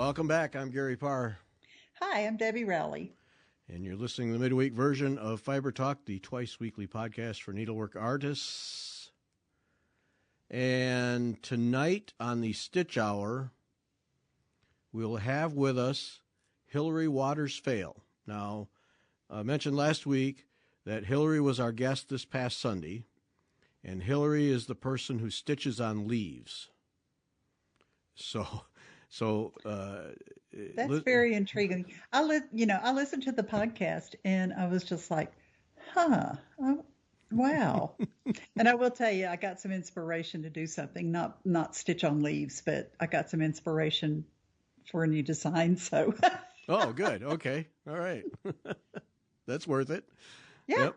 Welcome back. I'm Gary Parr. Hi, I'm Debbie Rowley. And you're listening to the midweek version of Fiber Talk, the twice-weekly podcast for needlework artists. And tonight on the Stitch Hour, we'll have with us Hillary Waters Fayle. Now, I mentioned last week that Hillary was our guest this past Sunday, and Hillary is the person who stitches on leaves. So that's very intriguing. I listened to the podcast and I was just like, wow. And I will tell you, I got some inspiration to do something, not stitch on leaves, but I got some inspiration for a new design. So. Oh, good. Okay. All right. That's worth it. Yeah.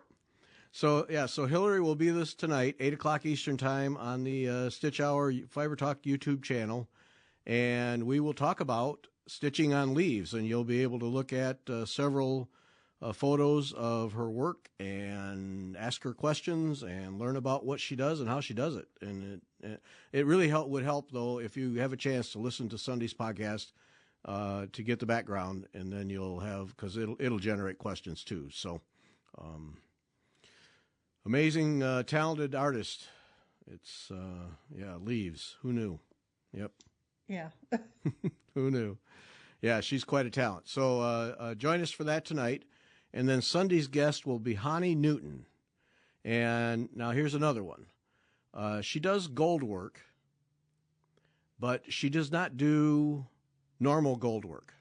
Yep. So Hillary will be with us tonight, 8:00 Eastern Time on the Stitch Hour Fiber Talk YouTube channel. And we will talk about stitching on leaves, and you'll be able to look at several photos of her work and ask her questions and learn about what she does and how she does it. And it really would help, though, if you have a chance to listen to Sunday's podcast to get the background, and then you'll have, because it'll generate questions too. So, amazing, talented artist. It's leaves. Who knew? Yep. Yeah. Who knew? Yeah, she's quite a talent. So join us for that tonight. And then Sunday's guest will be Honey Newton. And now here's another one. She does gold work, but she does not do normal gold work.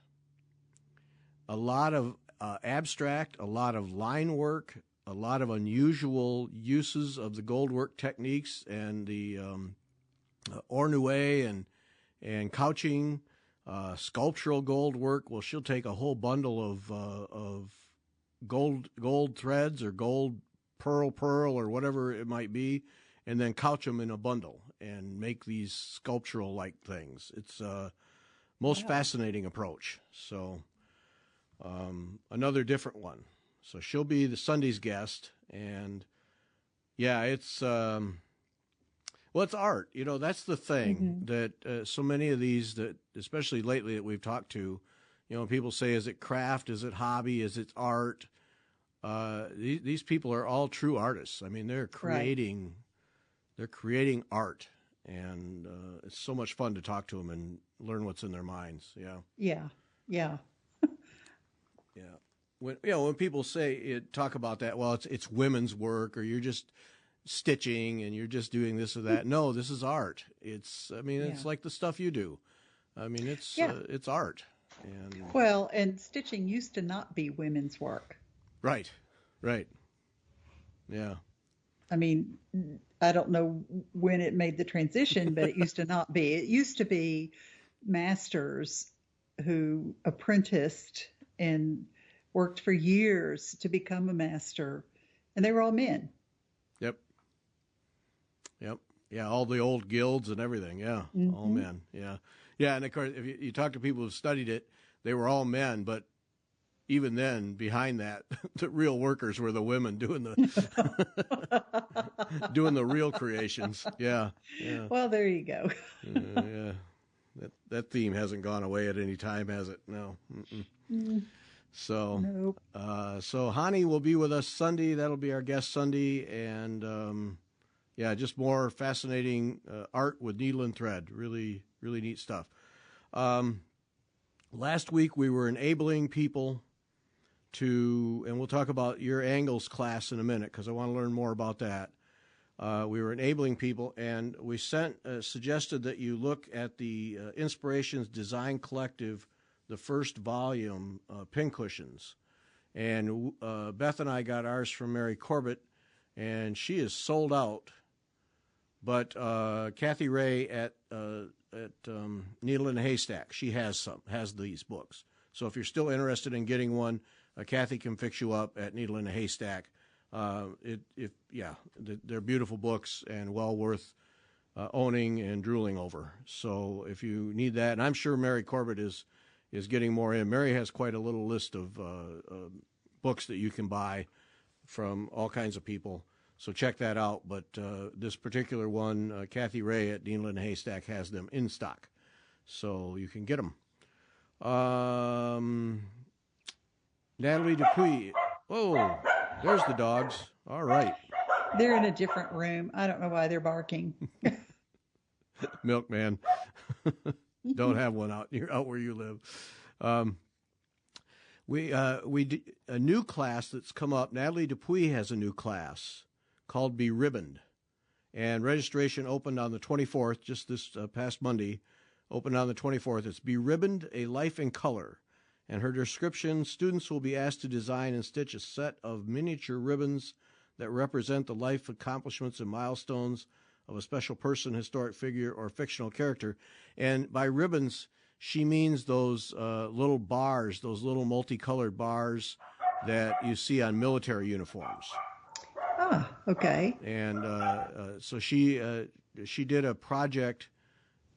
A lot of abstract, a lot of line work, a lot of unusual uses of the gold work techniques and the ornoué and couching, sculptural gold work. Well, she'll take a whole bundle of gold threads or gold pearl or whatever it might be, and then couch them in a bundle and make these sculptural like things. It's most fascinating approach. So another different one. So she'll be the Sunday's guest, and yeah, it's. Well, it's art. You know, that's the thing that so many of these, that especially lately that we've talked to, you know, people say, is it craft? Is it hobby? Is it art? These people are all true artists. I mean, they're creating art, and it's so much fun to talk to them and learn what's in their minds. Yeah. Yeah. Yeah. Yeah. When people talk about that, well, it's women's work, or you're just stitching and you're just doing this or that. No, this is art. It's like the stuff you do. I mean, it's art. And stitching used to not be women's work. Right. Yeah. I mean, I don't know when it made the transition, but it used to not be. It used to be masters who apprenticed and worked for years to become a master, and they were all men. Yep. Yeah, all the old guilds and everything. Yeah, all men. Yeah. Yeah, and of course, if you talk to people who've studied it, they were all men, but even then, behind that, the real workers were the women doing the doing the real creations. Yeah. Well, there you go. Yeah. That theme hasn't gone away at any time, has it? No. So, nope. So Hani will be with us Sunday. That'll be our guest Sunday, and just more fascinating art with needle and thread. Really, really neat stuff. Last week we were enabling people to, and we'll talk about your angles class in a minute because I want to learn more about that. We were enabling people, and we suggested that you look at the Inspirations Design Collective, the first volume, pincushions. And Beth and I got ours from Mary Corbett, and she is sold out. But Kathy Ray at Needle in a Haystack, she has these books. So if you're still interested in getting one, Kathy can fix you up at Needle in a Haystack. They're beautiful books and well worth owning and drooling over. So if you need that, and I'm sure Mary Corbett is getting more in. Mary has quite a little list of books that you can buy from all kinds of people. So check that out. But this particular one, Kathy Ray at Needle in a Haystack has them in stock. So you can get them. Natalie Dupuis. Oh, there's the dogs. All right. They're in a different room. I don't know why they're barking. Milkman. Don't have one out where you live. A new class that's come up. Natalie Dupuis has a new class called Beribboned, and registration opened on the 24th, just this past Monday. Opened on the 24th. It's Beribboned, A Life in Color. And her description, students will be asked to design and stitch a set of miniature ribbons that represent the life accomplishments and milestones of a special person, historic figure, or fictional character. And by ribbons, she means those little bars, those little multicolored bars that you see on military uniforms. Ah, okay. And so she did a project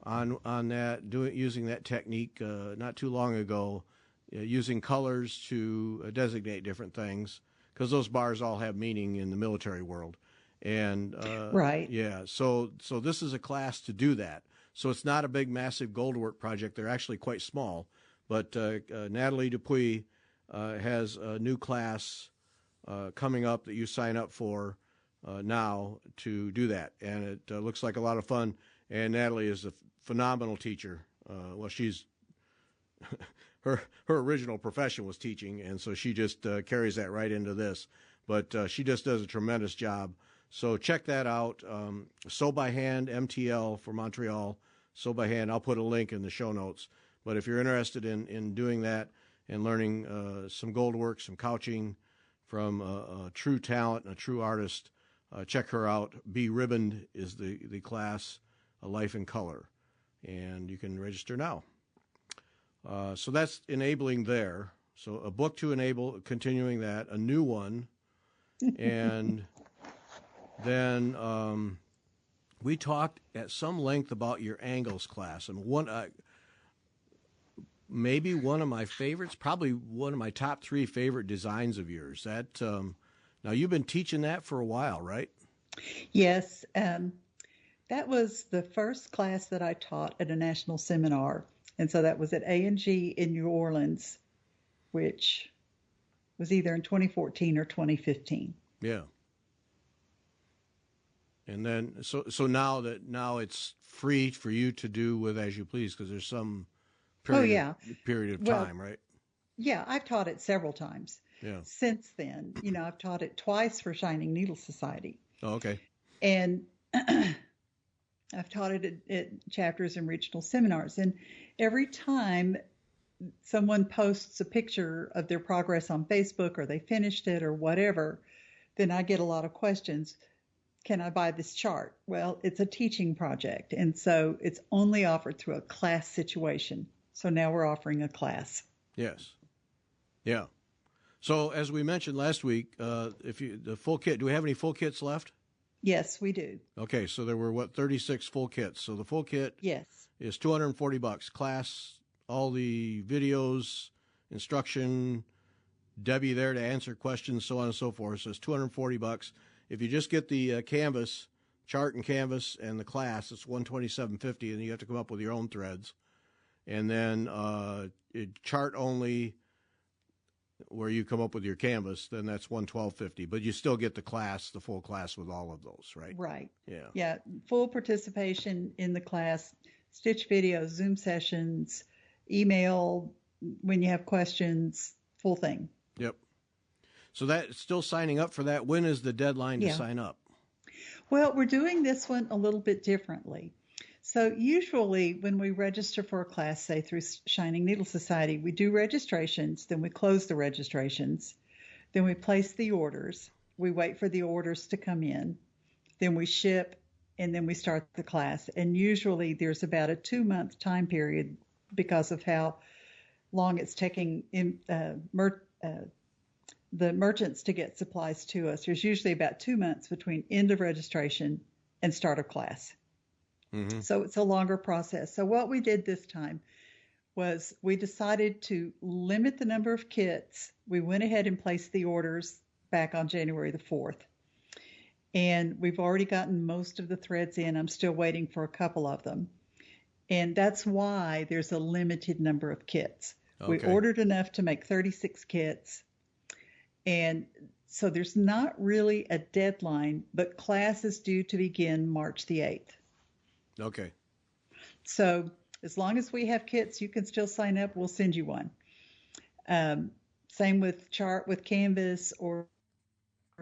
on that, using that technique not too long ago, using colors to designate different things, because those bars all have meaning in the military world. And right. Yeah, so this is a class to do that. So it's not a big, massive goldwork project. They're actually quite small. But Natalie Dupuis has a new class coming up that you sign up for now to do that. And it looks like a lot of fun. And Natalie is a phenomenal teacher. Well, she's her original profession was teaching, and so she just carries that right into this. But she just does a tremendous job. So check that out. Sew by Hand, MTL for Montreal. Sew by Hand. I'll put a link in the show notes. But if you're interested in doing that and learning some gold work, some couching from a true talent and a true artist, check her out. Beribboned is the class, A Life in Color. And you can register now. So that's enabling there. So a book to enable, continuing that, a new one. And then we talked at some length about your angles class. And maybe one of my favorites, probably one of my top 3 favorite designs of yours. That now you've been teaching that for a while, right? Yes. That was the first class that I taught at a national seminar. And so that was at A&G in New Orleans, which was either in 2014 or 2015. Yeah. And then, so now it's free for you to do with as you please, because there's some period of time, right? Yeah, I've taught it several times. Yeah. Since then, I've taught it twice for Shining Needle Society. Oh, okay. And I've taught it at chapters and regional seminars. And every time someone posts a picture of their progress on Facebook, or they finished it or whatever, then I get a lot of questions. Can I buy this chart? Well, it's a teaching project, and so it's only offered through a class situation. So now we're offering a class. Yes. Yeah. So as we mentioned last week, the full kit, do we have any full kits left? Yes, we do. Okay, so there were 36 full kits. So the full kit is $240. Class, all the videos, instruction, Debbie there to answer questions, so on and so forth. So it's $240. If you just get the canvas, chart and canvas, and the class, it's $127.50, and you have to come up with your own threads. And then chart only, where you come up with your canvas, then that's $112.50. But you still get the class, the full class with all of those, right? Right. Yeah. Yeah. Full participation in the class, stitch videos, Zoom sessions, email when you have questions, full thing. Yep. So that's still signing up for that. When is the deadline to sign up? Well, we're doing this one a little bit differently. So usually when we register for a class, say through Shining Needle Society, we do registrations, then we close the registrations, then we place the orders, we wait for the orders to come in, then we ship, and then we start the class. And usually there's about a 2-month time period because of how long it's taking the merchants to get supplies to us. There's usually about 2 months between end of registration and start of class. Mm-hmm. So it's a longer process. So what we did this time was we decided to limit the number of kits. We went ahead and placed the orders back on January the 4th. And we've already gotten most of the threads in. I'm still waiting for a couple of them. And that's why there's a limited number of kits. We Okay. ordered enough to make 36 kits. And so there's not really a deadline, but class is due to begin March the 8th. Okay. So as long as we have kits, you can still sign up. We'll send you one. Same with chart with canvas or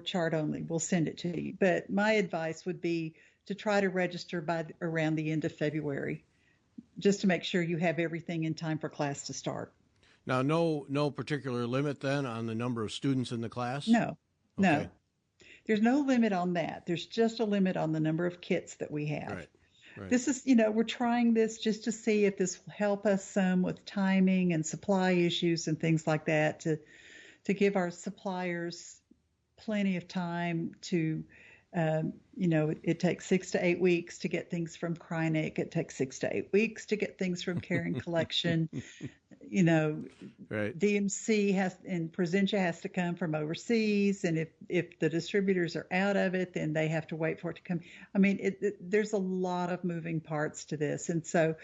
chart only. We'll send it to you. But my advice would be to try to register by around the end of February, just to make sure you have everything in time for class to start. Now, no particular limit then on the number of students in the class? No, no. Okay. There's no limit on that. There's just a limit on the number of kits that we have. Right. Right. This is, we're trying this just to see if this will help us some with timing and supply issues and things like that, to give our suppliers plenty of time to, it takes 6 to 8 weeks to get things from Krynic. It takes 6 to 8 weeks to get things from Care and Collection. Right. DMC and Presentia has to come from overseas, and if the distributors are out of it, then they have to wait for it to come. I mean, there's a lot of moving parts to this, and so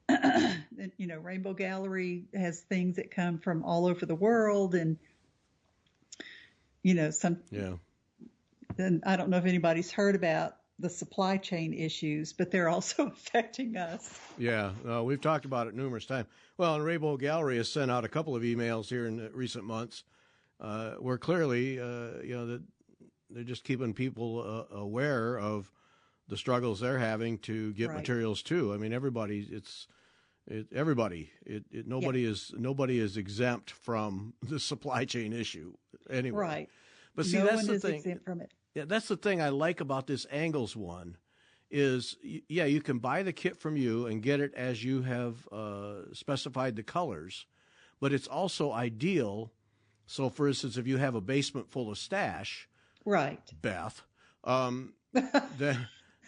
Rainbow Gallery has things that come from all over the world, and Then I don't know if anybody's heard about the supply chain issues, but they're also affecting us. Yeah, we've talked about it numerous times. Well, and Rainbow Gallery has sent out a couple of emails here in the recent months where clearly, that they're just keeping people aware of the struggles they're having to get materials too. I mean, nobody is exempt from the supply chain issue anyway. Right. But see, no that's one the is thing. exempt from it. Yeah, that's the thing I like about this Angles one is, you can buy the kit from you and get it as you have specified the colors, but it's also ideal. So, for instance, if you have a basement full of stash, right, Beth, then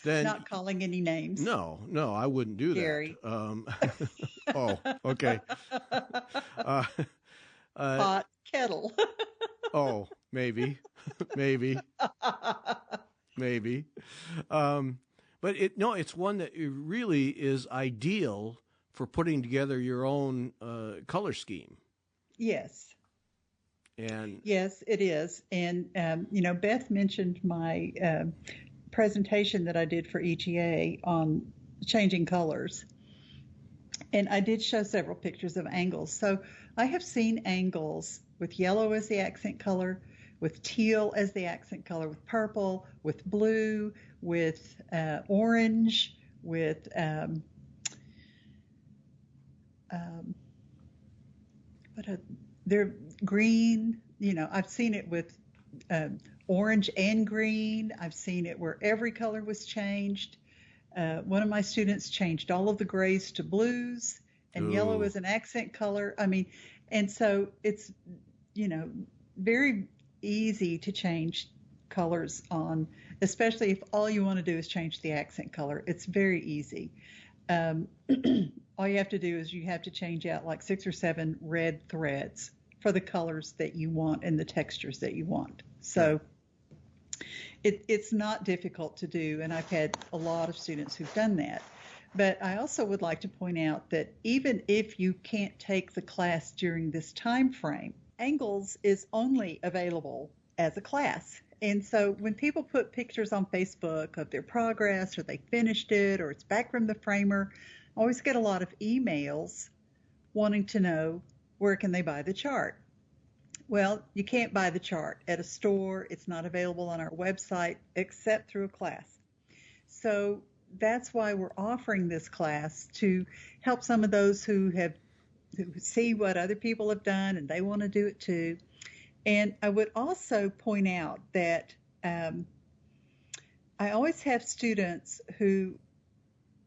not calling any names. No, I wouldn't do Gary. that. Oh, okay. Pot, kettle. Oh, maybe. But it's one that really is ideal for putting together your own color scheme. Yes. And yes, it is. And, Beth mentioned my presentation that I did for EGA on changing colors. And I did show several pictures of Angles. So I have seen Angles with yellow as the accent color, with teal as the accent color, with purple, with blue, with orange, with they're green. I've seen it with orange and green. I've seen it where every color was changed. One of my students changed all of the grays to blues, and yellow is an accent color. I mean, and so it's, very easy to change colors on, especially if all you want to do is change the accent color. It's very easy. All you have to do is you have to change out like 6 or 7 red threads for the colors that you want and the textures that you want. So it's not difficult to do, and I've had a lot of students who've done that. But I also would like to point out that even if you can't take the class during this time frame, Angles is only available as a class. And so when people put pictures on Facebook of their progress, or they finished it, or it's back from the framer, I always get a lot of emails wanting to know where can they buy the chart. Well, you can't buy the chart at a store. It's not available on our website except through a class. So that's why we're offering this class, to help some of those who see what other people have done and they want to do it too. And I would also point out that I always have students who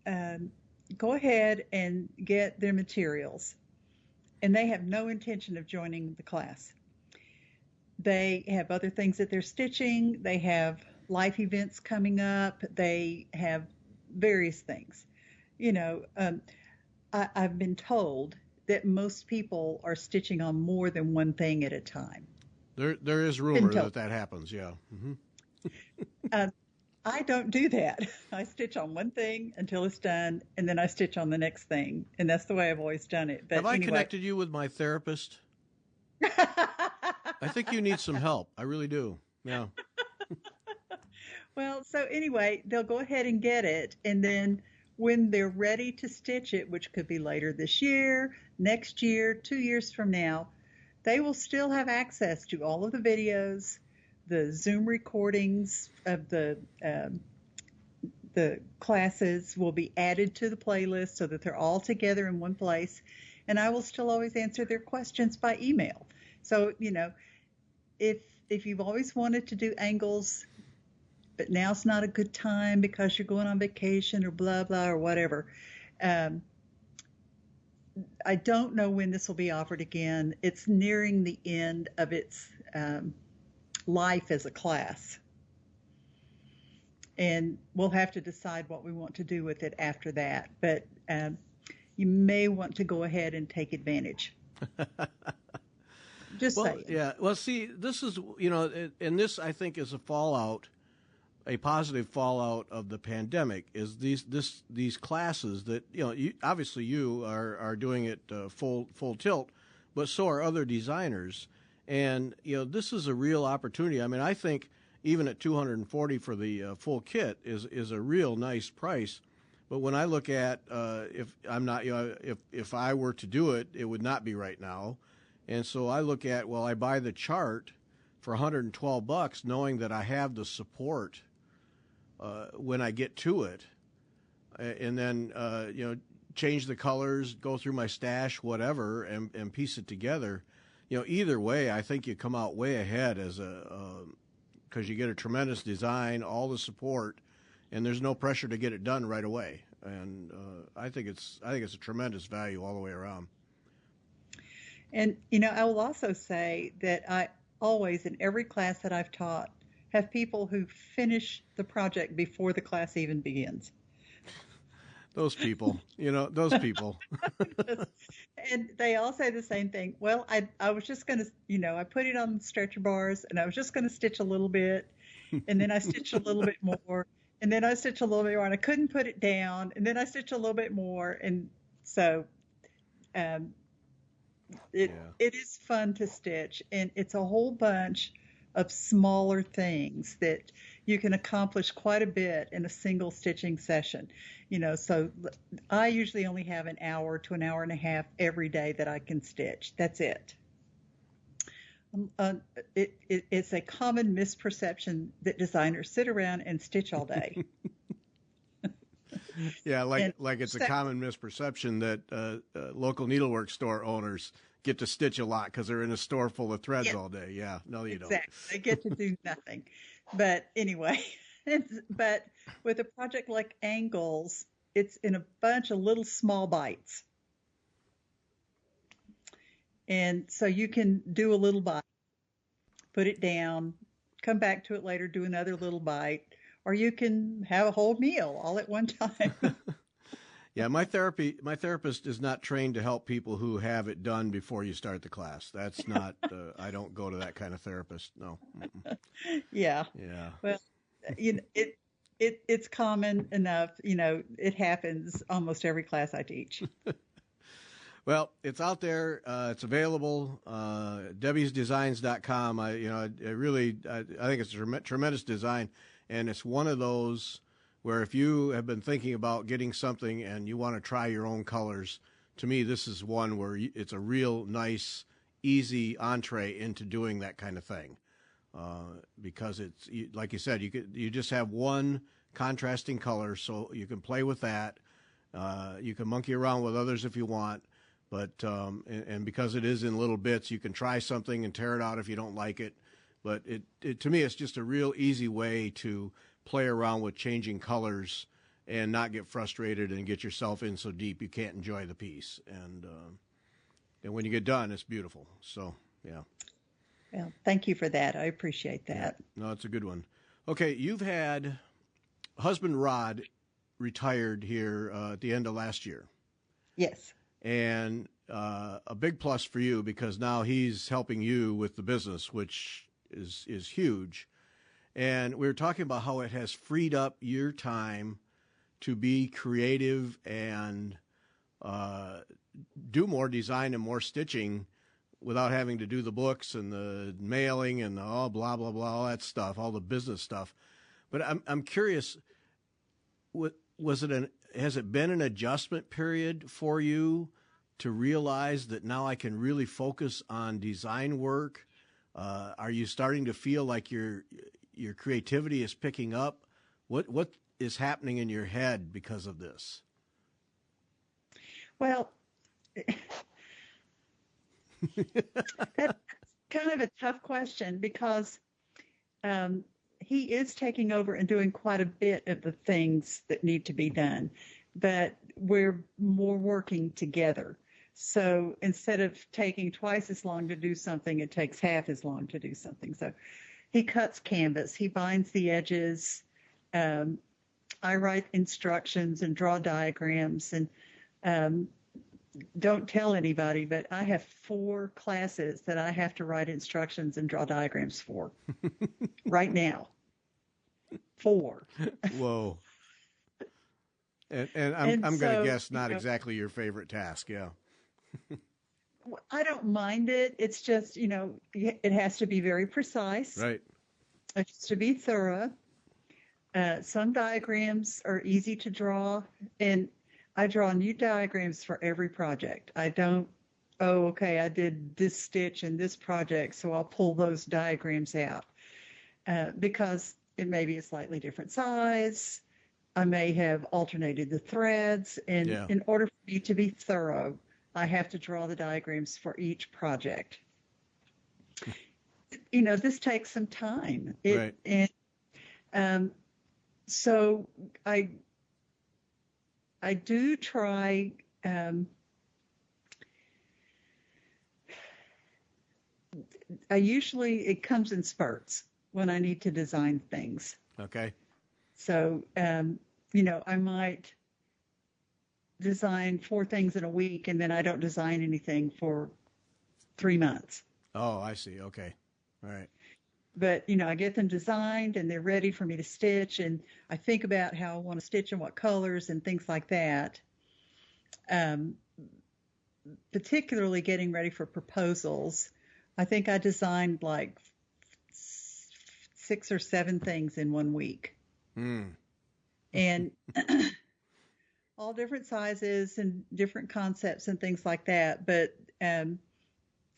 go ahead and get their materials, and they have no intention of joining the class. They have other things that they're stitching. They have life events coming up. They have various things. I've been told that most people are stitching on more than one thing at a time. There is rumor that happens, yeah. Mm-hmm. I don't do that. I stitch on one thing until it's done, and then I stitch on the next thing, and that's the way I've always done it. Have But I anyway. connected you with my therapist? I think you need some help. I really do. Yeah. Well, so anyway, they'll go ahead and get it, and then when they're ready to stitch it, which could be later this year, next year, 2 years from now, they will still have access to all of the videos, the Zoom recordings of the classes will be added to the playlist so that they're all together in one place, and I will still always answer their questions by email. So, if you've always wanted to do angles, but now's not a good time because you're going on vacation or blah, blah, or whatever. I don't know when this will be offered again. It's nearing the end of its life as a class. And we'll have to decide what we want to do with it after that. But you may want to go ahead and take advantage. Just saying. Yeah. Well, see, this is, and this I think is a positive fallout of the pandemic, is these classes that, obviously you are doing it full tilt, but so are other designers. And, this is a real opportunity. I mean, I think even at $240 for the full kit is a real nice price. But when I look at if I were to do it, it would not be right now. And so I look at, I buy the chart for $112, knowing that I have the support when I get to it, and then change the colors, go through my stash, whatever, and piece it together. Either way, I think you come out way ahead because you get a tremendous design, all the support, and there's no pressure to get it done right away. And I think it's a tremendous value all the way around. And I will also say that I always, in every class that I've taught, have people who finish the project before the class even begins. Those people, those people. And they all say the same thing. Well, I was just going to, I put it on the stretcher bars, and I was just going to stitch a little bit, and then I stitched a little bit more, and then I stitched a little bit more, and I couldn't put it down, and then I stitched a little bit more, and so it is fun to stitch, and it's a whole bunch of smaller things that you can accomplish quite a bit in a single stitching session. So I usually only have an hour to an hour and a half every day that I can stitch. That's it. It's a common misperception that designers sit around and stitch all day. Yeah, like it's a common misperception that local needlework store owners get to stitch a lot because they're in a store full of threads all day. Yeah, no, you don't. Exactly. They get to do nothing. But anyway, but with a project like Angles, it's in a bunch of little small bites. And so you can do a little bite, put it down, come back to it later, do another little bite, or you can have a whole meal all at one time. Yeah, my therapist is not trained to help people who have it done before you start the class. That's not, I don't go to that kind of therapist. No. Yeah. Yeah. Well, it's common enough, it happens almost every class I teach. Well, it's out there. It's available. DebbiesDesigns.com. I think it's a tremendous design, and it's one of those where if you have been thinking about getting something and you want to try your own colors, to me, this is one where it's a real nice, easy entree into doing that kind of thing. Because it's, like you said, you just have one contrasting color, so you can play with that. You can monkey around with others if you want, but and because it is in little bits, you can try something and tear it out if you don't like it. But it to me, it's just a real easy way to play around with changing colors and not get frustrated and get yourself in so deep you can't enjoy the piece. And when you get done, it's beautiful. So, yeah. Well, thank you for that. I appreciate that. Yeah. No, it's a good one. Okay, you've had husband Rod retired here at the end of last year. Yes. And a big plus for you because now he's helping you with the business, which is huge. And we were talking about how it has freed up your time to be creative and do more design and more stitching without having to do the books and the mailing and all blah, blah, blah, all that stuff, all the business stuff. But I'm curious, has it been an adjustment period for you to realize that now I can really focus on design work? Are you starting to feel like your creativity is picking up? What is happening in your head because of this? Well, that's kind of a tough question because he is taking over and doing quite a bit of the things that need to be done, but we're more working together. So instead of taking twice as long to do something, it takes half as long to do something. So he cuts canvas, he binds the edges. I write instructions and draw diagrams, and don't tell anybody, but I have 4 classes that I have to write instructions and draw diagrams for right now. 4. Whoa. And I'm going to guess not exactly your favorite task. Yeah. I don't mind it. It's just, it has to be very precise. Right. It has to be thorough. Some diagrams are easy to draw, and I draw new diagrams for every project. I don't, I did this stitch in this project, so I'll pull those diagrams out because it may be a slightly different size. I may have alternated the threads, and in order for me to be thorough, I have to draw the diagrams for each project. This takes some time. Right. And so I do try. It comes in spurts when I need to design things. Okay. So, I might design 4 things in a week, and then I don't design anything for 3 months. Oh, I see. Okay. All right. But, I get them designed and they're ready for me to stitch. And I think about how I want to stitch and what colors and things like that. Particularly getting ready for proposals. I think I designed like 6 or 7 things in 1 week. And all different sizes and different concepts and things like that. But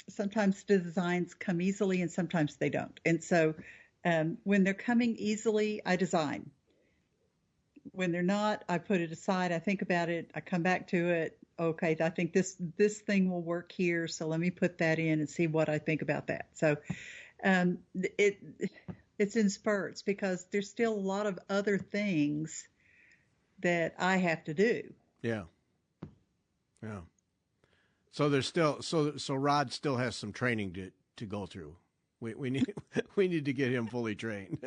sometimes the designs come easily and sometimes they don't. And so when they're coming easily, I design. When they're not, I put it aside. I think about it. I come back to it. Okay, I think this thing will work here. So let me put that in and see what I think about that. So it's in spurts because there's still a lot of other things that I have to do. Yeah. Yeah. So there's still so Rod still has some training to go through. We need to get him fully trained.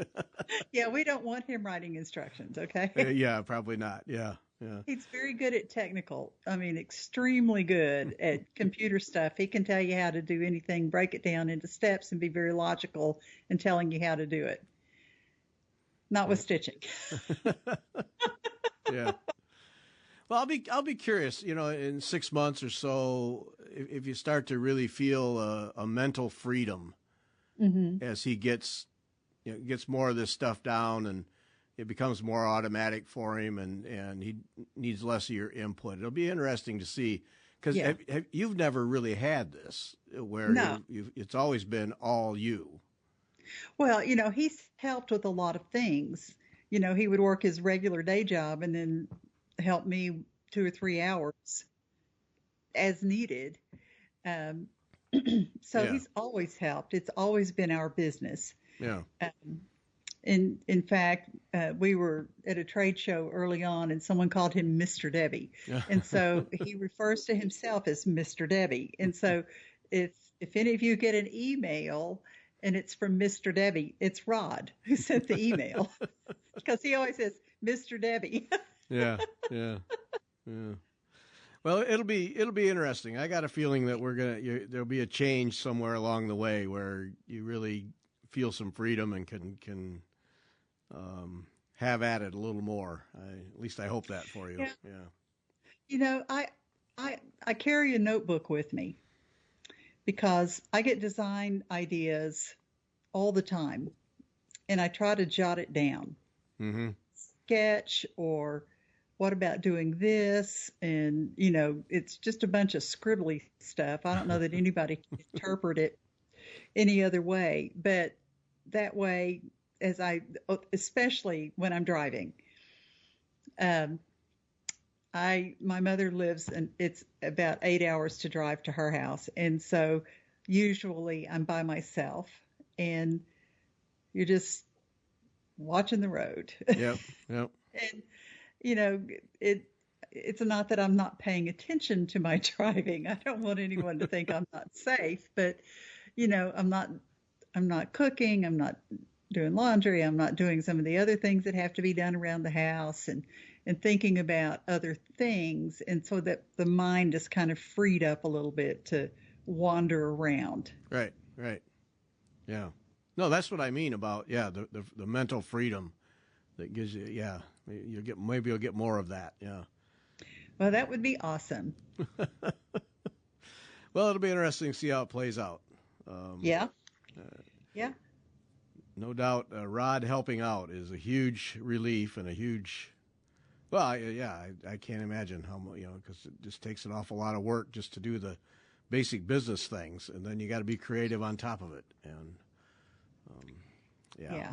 Yeah, we don't want him writing instructions, okay? Yeah, probably not. Yeah. Yeah. He's very good at technical. I mean, extremely good at computer stuff. He can tell you how to do anything, break it down into steps, and be very logical in telling you how to do it. Not with stitching. Yeah. Well, I'll be curious. In 6 months or so, if you start to really feel a mental freedom as he gets more of this stuff down and it becomes more automatic for him, and he needs less of your input. It'll be interesting to see, because you've never really had this where it's always been all you. Well, he's helped with a lot of things. He would work his regular day job and then help me 2 or 3 hours as needed. He's always helped. It's always been our business. Yeah. In fact, we were at a trade show early on, and someone called him Mr. Debbie, and so he refers to himself as Mr. Debbie. And so, if any of you get an email and it's from Mr. Debbie, it's Rod who sent the email, because he always says Mr. Debbie. Yeah. Well, it'll be interesting. I got a feeling that there'll be a change somewhere along the way where you really feel some freedom and can have at it a little more. At least I hope that for you. Yeah. Yeah. You know, I carry a notebook with me because I get design ideas all the time, and I try to jot it down. Mm-hmm. Sketch, or what about doing this? And, you know, it's just a bunch of scribbly stuff. I don't know that anybody can interpret it any other way, but that way, especially when I'm driving, my mother lives, and it's about 8 hours to drive to her house. And so usually I'm by myself, and you're just watching the road. Yep. Yep. And, you know, it's not that I'm not paying attention to my driving. I don't want anyone to think I'm not safe, but, you know, I'm not cooking. I'm not doing laundry. I'm not doing some of the other things that have to be done around the house, and thinking about other things. And so that the mind is kind of freed up a little bit to wander around. Right. Right. Yeah. No, that's what I mean about, the mental freedom that gives you, maybe you'll get more of that. Yeah. Well, that would be awesome. Well, it'll be interesting to see how it plays out. Yeah. No doubt, Rod helping out is a huge relief and a huge. Well, I can't imagine how much, because it just takes an awful lot of work just to do the basic business things, and then you got to be creative on top of it. And yeah,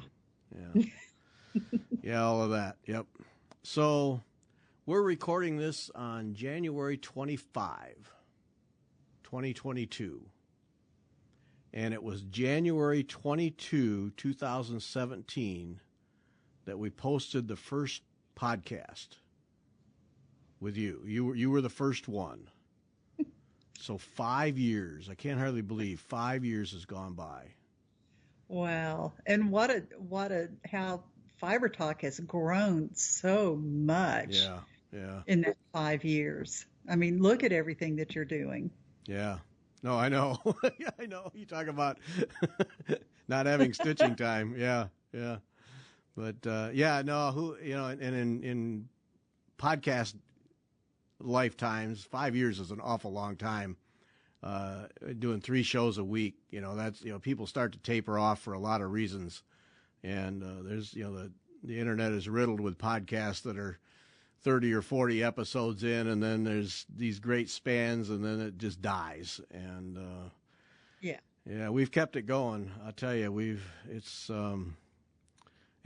all of that. Yep. So we're recording this on January 25, 2022. And it was January 22, 2017 that we posted the first podcast with you. You were the first one. So 5 years. I can't hardly believe 5 years has gone by. Wow. And how Fiber Talk has grown so much. Yeah. In that 5 years. I mean, look at everything that you're doing. Yeah. No, I know. Yeah, I know. You talk about not having stitching time. Yeah. But and in podcast lifetimes, 5 years is an awful long time. Doing 3 shows a week, that's, people start to taper off for a lot of reasons. And there's, the internet is riddled with podcasts that are 30 or 40 episodes in, and then there's these great spans, and then it just dies. And we've kept it going. I'll tell you, it's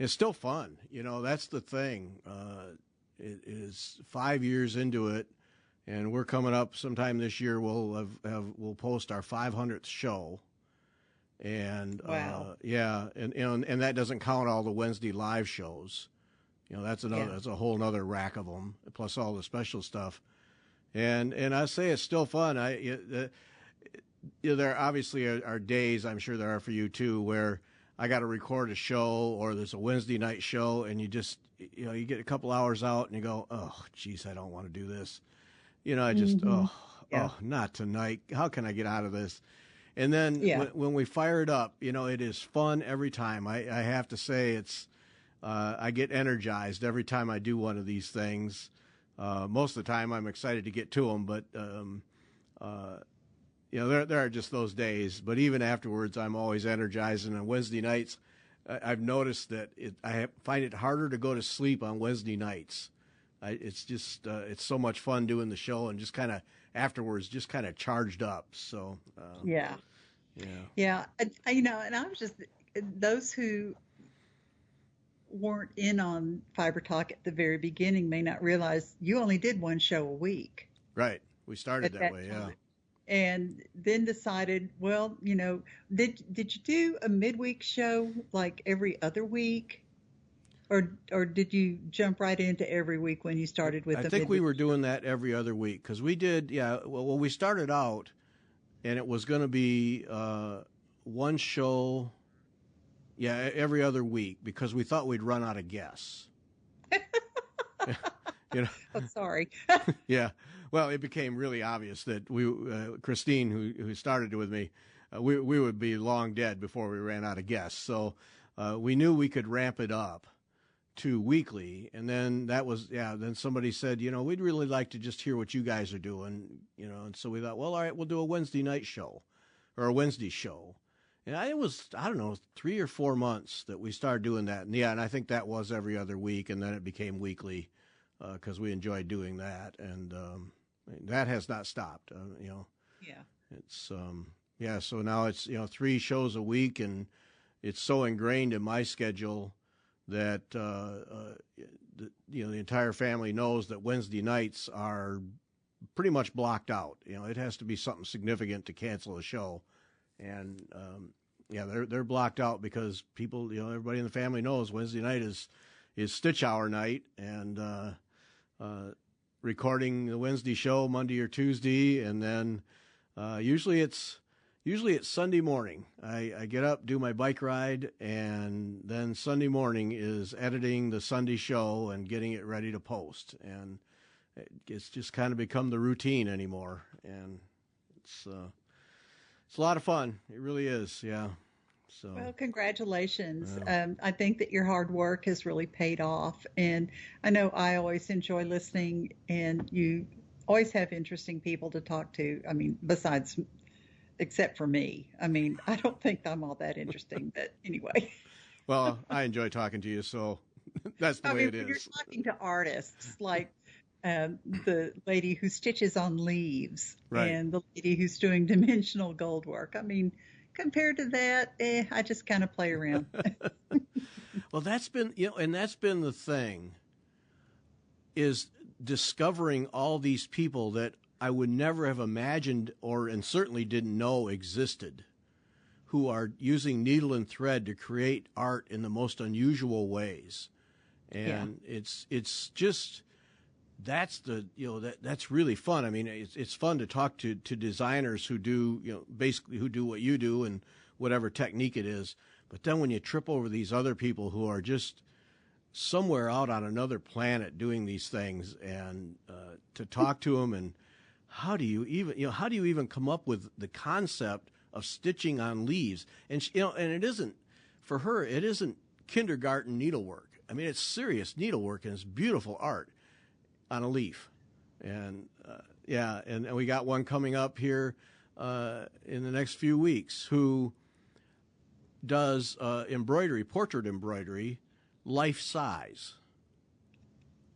still fun. That's the thing. It is 5 years into it, and we're coming up sometime this year. We'll post our 500th show. And wow. And that doesn't count all the Wednesday live shows. That's a whole nother rack of them, plus all the special stuff. And I say it's still fun. There obviously are days, I'm sure there are for you too, where I got to record a show, or there's a Wednesday night show, and you just, you get a couple hours out and you go, oh, geez, I don't want to do this. I just, not tonight. How can I get out of this? And then when we fire it up, it is fun every time. I have to say it's, I get energized every time I do one of these things. Most of the time I'm excited to get to them, but, there are just those days. But even afterwards, I'm always energized. And on Wednesday nights, I've noticed that I find it harder to go to sleep on Wednesday nights. It's just, it's so much fun doing the show, and just kind of afterwards, just kind of charged up. So, Yeah. And I was just, those who weren't in on Fiber Talk at the very beginning may not realize you only did one show a week. Right. We started that way. Time. Yeah. And then decided, well, did you do a midweek show like every other week? Or did you jump right into every week when you started with the midweek? I think we were doing that every other week, because we did, we started out, and it was going to be one show every other week, because we thought we'd run out of guests. I'm sorry. Yeah. Well, it became really obvious that Christine, who started with me, we would be long dead before we ran out of guests. So we knew we could ramp it up. to weekly. And then then somebody said, we'd really like to just hear what you guys are doing, and so we thought, well, all right, we'll do a Wednesday night show or a Wednesday show. And it was, I don't know, 3 or 4 months that we started doing that. And I think that was every other week, and then it became weekly because we enjoyed doing that. And that has not stopped, Yeah. It's, so now it's, 3 shows a week, and it's so ingrained in my schedule that, the entire family knows that Wednesday nights are pretty much blocked out. It has to be something significant to cancel a show. And, they're blocked out because people, everybody in the family knows Wednesday night is Stitch Hour night, and, recording the Wednesday show Monday or Tuesday. And then, usually it's Sunday morning. I get up, do my bike ride, and then Sunday morning is editing the Sunday show and getting it ready to post. And it's just kind of become the routine anymore. And it's a lot of fun. It really is. Yeah. So. Well, congratulations. Yeah. I think that your hard work has really paid off. And I know I always enjoy listening, and you always have interesting people to talk to. I mean, except for me. I mean, I don't think I'm all that interesting, but anyway. Well, I enjoy talking to you, so that's the way it is. You're talking to artists like the lady who stitches on leaves, right, and the lady who's doing dimensional gold work. I mean, compared to that, I just kind of play around. Well, that's been, and that's been the thing, is discovering all these people that I would never have imagined and certainly didn't know existed, who are using needle and thread to create art in the most unusual ways. And it's just, that's that's really fun. I mean, it's fun to talk to designers who do, basically who do what you do and whatever technique it is. But then when you trip over these other people who are just somewhere out on another planet doing these things, and to talk to them, and how do you even come up with the concept of stitching on leaves? And and it isn't, for her, it isn't kindergarten needlework. I mean, it's serious needlework, and it's beautiful art on a leaf. And and we got one coming up here in the next few weeks who does embroidery, portrait embroidery, life size.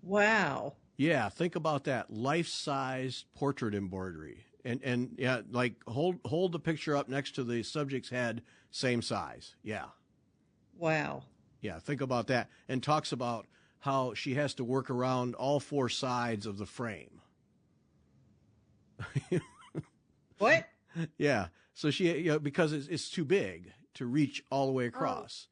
Wow. Yeah, think about that, life-size portrait embroidery, and like hold the picture up next to the subject's head, same size. Yeah. Wow. Yeah, think about that, and talks about how she has to work around all 4 sides of the frame. What? Yeah, so she, because it's too big to reach all the way across.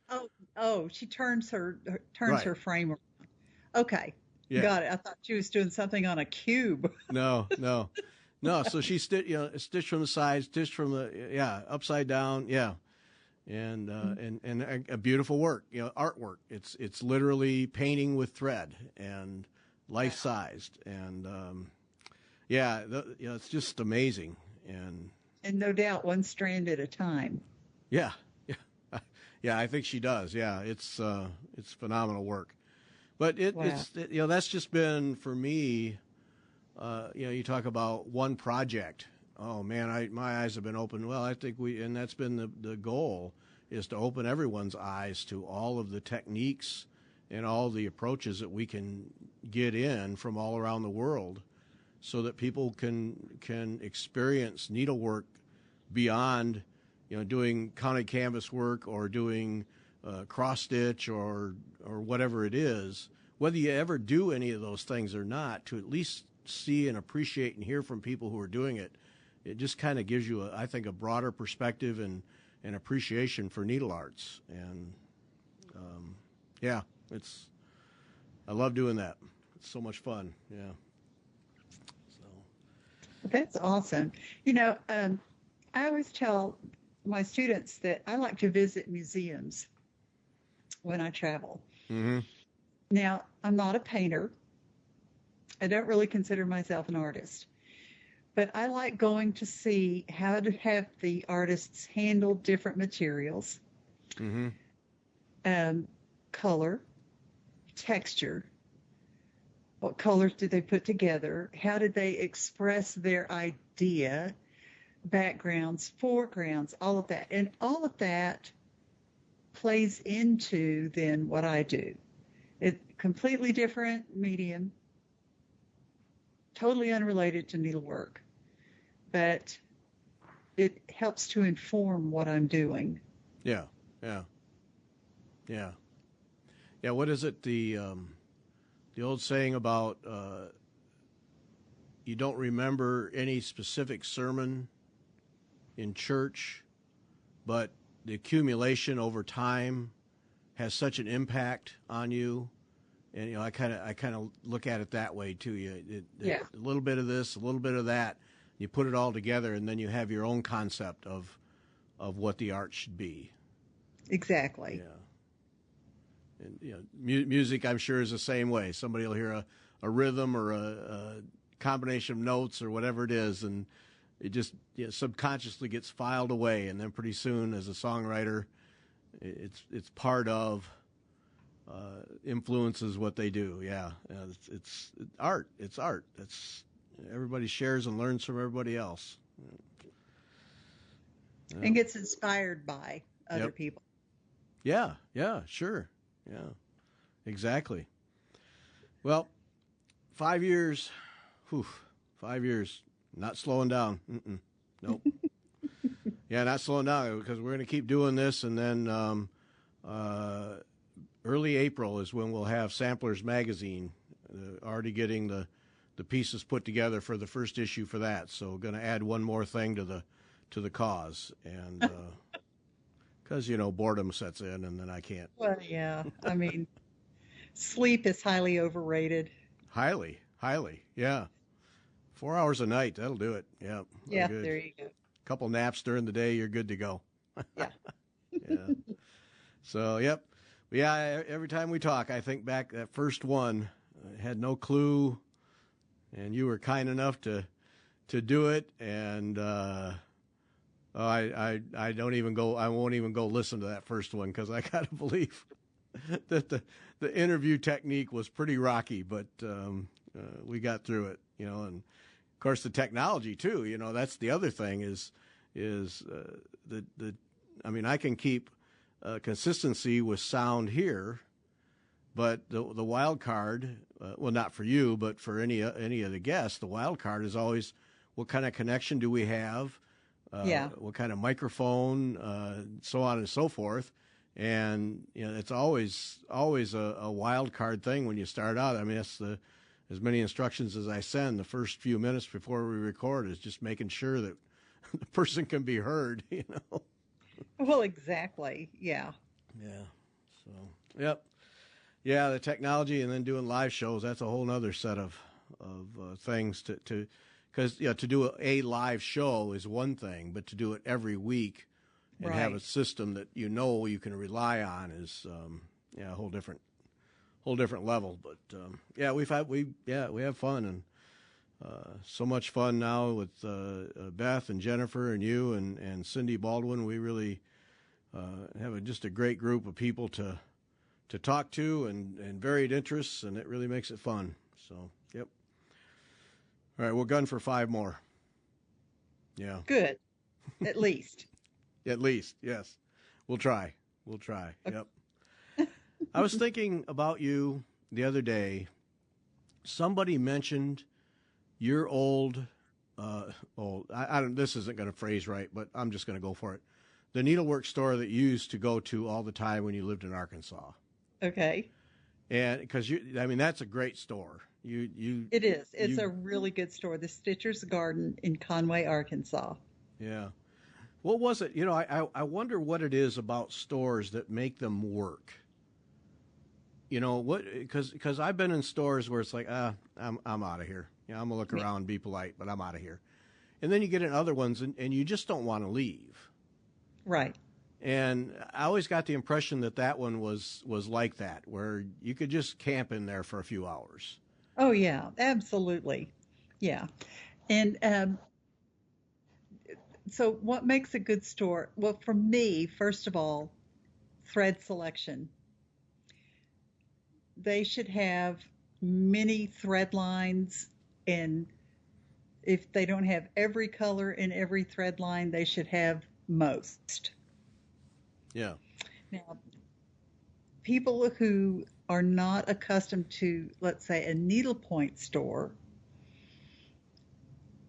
Oh, she turns her Right. her frame around. Okay. Yeah. Got it. I thought she was doing something on a cube. No. So she stitched from the sides, stitched from the upside down, and a beautiful work, artwork. It's literally painting with thread and life sized, and it's just amazing, and no doubt one strand at a time. Yeah. I think she does. Yeah, it's phenomenal work. But it's that's just been for me. You talk about one project. Oh man, my eyes have been open. Well, I think and that's been the goal, is to open everyone's eyes to all of the techniques and all the approaches that we can get in from all around the world, so that people can experience needlework beyond, doing counted canvas work or doing cross stitch or whatever it is. Whether you ever do any of those things or not, to at least see and appreciate and hear from people who are doing it, it just kind of gives you, I think, a broader perspective and appreciation for needle arts. And I love doing that. It's so much fun. Yeah. So That's awesome. I always tell my students that I like to visit museums when I travel. Mm-hmm. Now, I'm not a painter. I don't really consider myself an artist. But I like going to see how to have the artists handle different materials, Mm-hmm. color, texture? What colors did they put together? How did they express their idea? Backgrounds, foregrounds, all of that. And all of that plays into then what I do. It's completely different medium, totally unrelated to needlework, but it helps to inform what I'm doing. Yeah. What is it? The old saying about you don't remember any specific sermon in church, but the accumulation over time has such an impact on you. And I kind of look at it that way too. A little bit of this, a little bit of that. You put it all together, and then you have your own concept of what the art should be. Exactly. Yeah. And music, I'm sure, is the same way. Somebody will hear a rhythm or a combination of notes or whatever it is, and it just subconsciously gets filed away, and then pretty soon, as a songwriter, it's part of, influences what they do. Yeah, it's art. It's art. Everybody shares and learns from everybody else. Yeah. And gets inspired by other people. Yeah, sure. Yeah, exactly. Well, 5 years, 5 years, not slowing down. Nope. Yeah, not slowing down, because we're going to keep doing this, and then early April is when we'll have Samplers Magazine, already getting the pieces put together for the first issue for that. So going to add one more thing to the cause, and because boredom sets in, and then I can't. Well, yeah. I mean, sleep is highly overrated. Highly, yeah. 4 hours a night, that'll do it. Yeah. Yeah, good. there you go. Couple naps during the day, you're good to go. Yeah. Yeah. So, yep. Yeah, every time we talk, I think back that first one, I had no clue, and you were kind enough to do it, and I won't even go listen to that first one, because I gotta believe that the interview technique was pretty rocky, but we got through it, and of course the technology too. That's the other thing is I can keep consistency with sound here, but the wild card, well, not for you, but for any of the guests, the wild card is always what kind of connection do we have, what kind of microphone, so on and so forth. And it's always a wild card thing when you start out. I mean, that's as many instructions as I send the first few minutes before we record is just making sure that the person can be heard. Well, exactly. Yeah. Yeah. So, yep. Yeah, the technology, and then doing live shows, that's a whole other set of things to because to do a live show is one thing, but to do it every week and have a system that you can rely on is a whole different level. But we have fun, and so much fun now with Beth and Jennifer and you and Cindy Baldwin. We really have just a great group of people to talk to and varied interests, and it really makes it fun. So, yep. All right, we'll gun for 5 more. Yeah. Good. At least. At least, yes. We'll try. Yep. I was thinking about you the other day. Somebody mentioned your old. I don't. This isn't going to phrase right, but I'm just going to go for it. The needlework store that you used to go to all the time when you lived in Arkansas. Okay. And because that's a great store. It is. It's a really good store. The Stitcher's Garden in Conway, Arkansas. Yeah. What was it? I wonder what it is about stores that make them work. What? Because I've been in stores where it's like, I'm out of here. I'm gonna look around and be polite, but I'm out of here. And then you get in other ones, and you just don't want to leave. Right. And I always got the impression that one was like that, where you could just camp in there for a few hours. Oh, yeah, absolutely. Yeah. And so what makes a good store? Well, for me, first of all, thread selection. they should have many thread lines, and if they don't have every color in every thread line, they should have most. Yeah. Now, people who are not accustomed to, let's say, a needlepoint store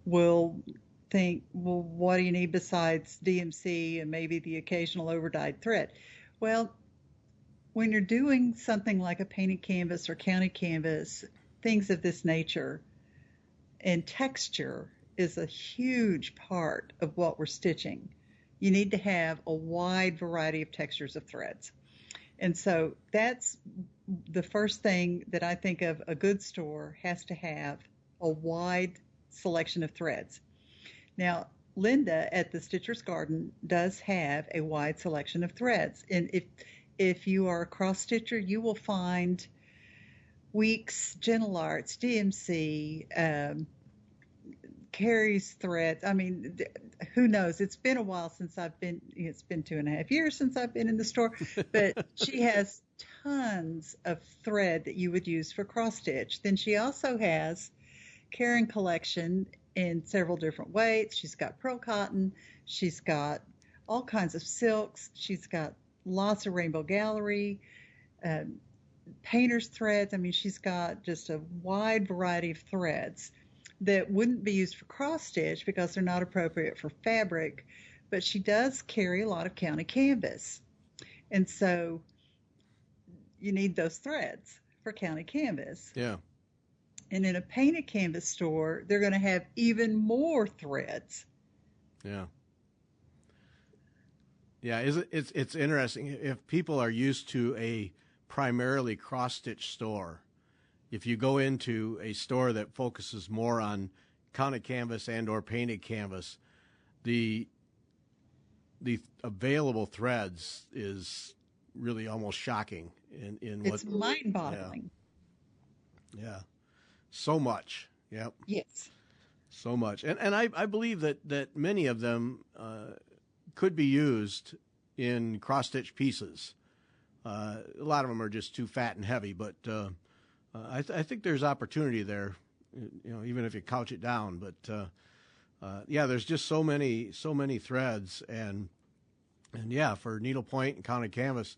will think, well, what do you need besides DMC and maybe the occasional overdyed thread? Well, when you're doing something like a painted canvas or counted canvas, things of this nature, and texture is a huge part of what we're stitching. You need to have a wide variety of textures of threads. And so that's the first thing that I think of. A good store has to have a wide selection of threads. Now, Linda at the Stitcher's Garden does have a wide selection of threads. And if you are a cross stitcher, you will find Weeks, Gentle Arts, DMC, Carrie's threads. I mean, who knows? It's been a while since I've been, it's been 2.5 years since I've been in the store, but she has tons of thread that you would use for cross stitch. Then she also has Karen collection in several different weights. She's got pearl cotton. She's got all kinds of silks. She's got lots of rainbow gallery, painter's threads. I mean, she's got just a wide variety of threads that wouldn't be used for cross stitch because they're not appropriate for fabric, but she does carry a lot of counted canvas. And so you need those threads for counted canvas. Yeah. And in a painted canvas store, they're going to have even more threads. Yeah. Yeah, it's interesting. If people are used to a primarily cross-stitch store, if you go into a store that focuses more on counted canvas and or painted canvas, the available threads is really almost shocking. It's mind-boggling. Yeah. So much. Yep. Yes. So much. And I believe that many of them could be used in cross-stitch pieces. A lot of them are just too fat and heavy, but I think there's opportunity there, even if you couch it down. But yeah, there's just so many threads, and yeah, for needlepoint and counted canvas,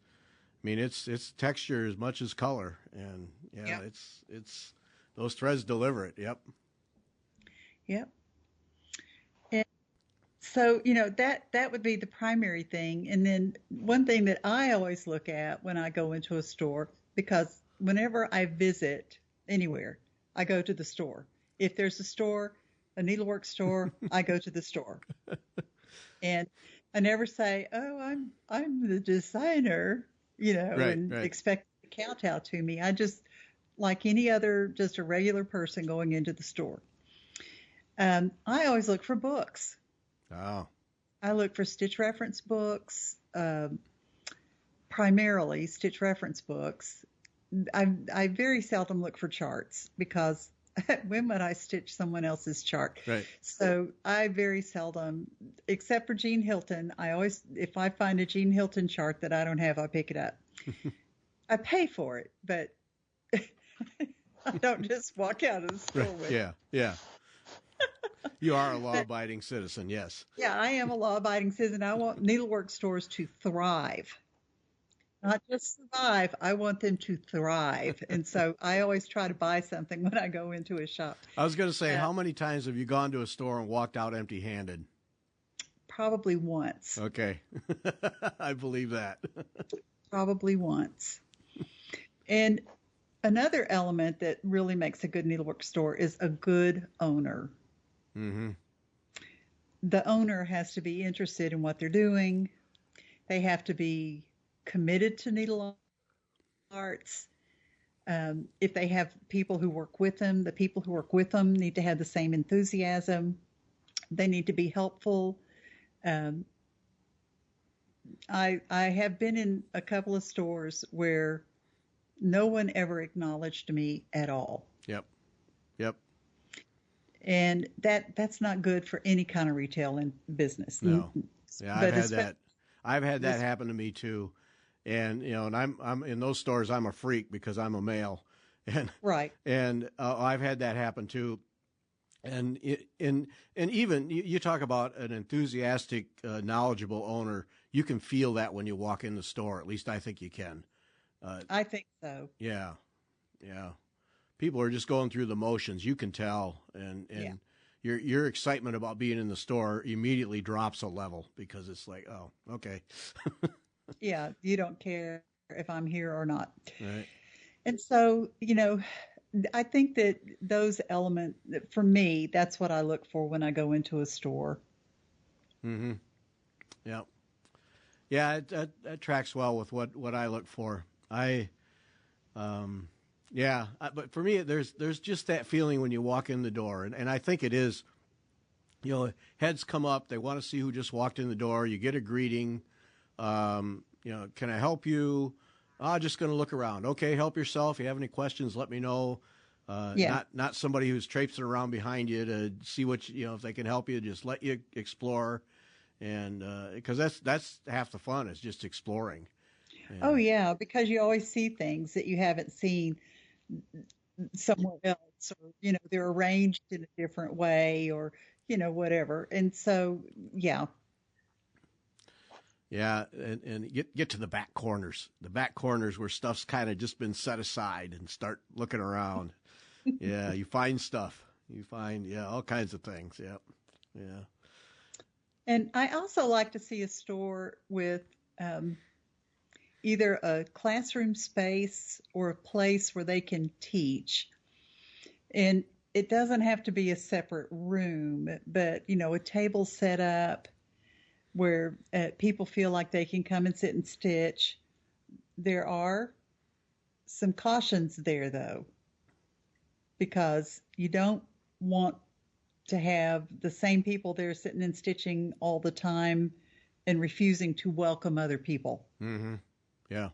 I mean it's texture as much as color, and yeah, yep. it's those threads deliver it. Yep. Yep. And so that would be the primary thing, and then one thing that I always look at when I go into a store, because whenever I visit anywhere, I go to the store. If there's a store, a needlework store, I go to the store. And I never say, "Oh, I'm the designer," and expect to kowtow to me. I just, like any other, just a regular person going into the store. I always look for books. Oh. I look for stitch reference books, primarily stitch reference books. I very seldom look for charts, because when would I stitch someone else's chart? Right. So I very seldom, except for Jean Hilton, I always, if I find a Jean Hilton chart that I don't have, I pick it up. I pay for it, but I don't just walk out of the store with it. Yeah. You are a law-abiding citizen, yes. Yeah, I am a law-abiding citizen. I want needlework stores to thrive. Not just survive, I want them to thrive. And so I always try to buy something when I go into a shop. I was going to say, how many times have you gone to a store and walked out empty-handed? Probably once. Okay. I believe that. Probably once. And another element that really makes a good needlework store is a good owner. Mm-hmm. The owner has to be interested in what they're doing. They have to be committed to needle arts. If they have people who work with them, the people who work with them need to have the same enthusiasm. They need to be helpful. I have been in a couple of stores where no one ever acknowledged me at all. Yep. And that's not good for any kind of retail and business. No. Yeah, I've had that happen to me too. and and I'm in those stores. I'm a freak because I'm a male, and Right. and I've had that happen too. And even you talk about an enthusiastic, knowledgeable owner. You can feel that when you walk in the store. At least I think you can. I think so. Yeah, yeah. People are just going through the motions. You can tell, and Yeah. your excitement about being in the store immediately drops a level because it's like, oh, okay, Yeah, you don't care if I'm here or not. right, And so, I think that those elements, for me, that's what I look for when I go into a store. mm-hmm, yeah, yeah. That tracks well with what I look for. Yeah, but for me, there's just that feeling when you walk in the door, and I think it is, heads come up, they want to see who just walked in the door. You get a greeting, can I help you? I'm just going to look around. Okay, help yourself. If you have any questions, let me know. Yeah. Not somebody who's traipsing around behind you to see what if they can help you. Just let you explore, and because that's half the fun is just exploring. Oh, yeah, because you always see things that you haven't seen somewhere else, or, they're arranged in a different way, or, whatever. And so, yeah. Yeah, and get to the back corners. The back corners where stuff's kind of just been set aside, and start looking around. Yeah, you find stuff. You find all kinds of things. Yeah, yeah. And I also like to see a store with either a classroom space or a place where they can teach. And it doesn't have to be a separate room, but, a table set up where people feel like they can come and sit and stitch. There are some cautions there, though, because you don't want to have the same people there sitting and stitching all the time and refusing to welcome other people. Mm-hmm. Yeah.